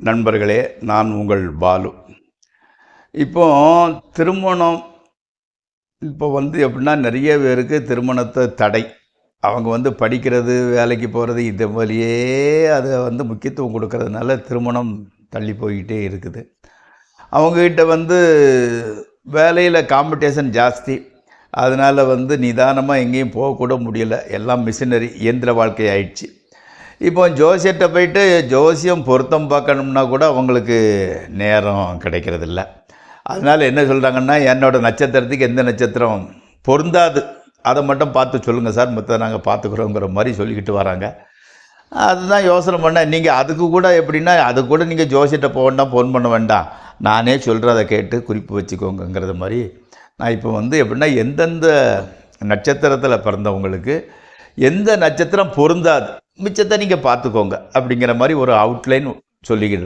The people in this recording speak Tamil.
நண்பர்களே, நான் உங்கள் பாலு. இப்போ திருமணம் இப்போ எப்படின்னா நிறைய பேருக்கு திருமணத்தை தடை. அவங்க படிக்கிறது, வேலைக்கு போகிறது இது வழியே அதை முக்கியத்துவம் கொடுக்கறதுனால திருமணம் தள்ளி போய்கிட்டே இருக்குது. அவங்கக்கிட்ட வேலையில் காம்படிஷன் ஜாஸ்தி. அதனால் நிதானமாக எங்கேயும் போகக்கூட முடியலை. எல்லாம் மிஷினரி இயந்திர வாழ்க்கை ஆயிடுச்சு. இப்போ ஜோசியர்கிட்ட போயிட்டு ஜோசியம் பொருத்தம் பார்க்கணும்னா கூட அவங்களுக்கு நேரம் கிடைக்கிறதில்ல. அதனால் என்ன சொல்கிறாங்கன்னா, என்னோடய நட்சத்திரத்துக்கு எந்த நட்சத்திரம் பொருந்தாது அதை மட்டும் பார்த்து சொல்லுங்கள் சார், மற்ற நாங்கள் பார்த்துக்குறோங்கிற மாதிரி சொல்லிக்கிட்டு வராங்க. அதுதான் யோசனை பண்ணேன். நீங்கள் அதுக்கு கூட எப்படின்னா, அது கூட நீங்கள் ஜோசியர்கிட்ட போக வேண்டாம், ஃபோன் பண்ண வேண்டாம், நானே சொல்கிறத கேட்டு குறிப்பு வச்சுக்கோங்கிறது மாதிரி நான் இப்போ எப்படின்னா, எந்தெந்த நட்சத்திரத்தில் பிறந்தவங்களுக்கு எந்த நட்சத்திரம் பொருந்தாது, மிச்சத்தை நீங்கள் பார்த்துக்கோங்க அப்படிங்கிற மாதிரி ஒரு அவுட்லைன் சொல்லிக்கிட்டு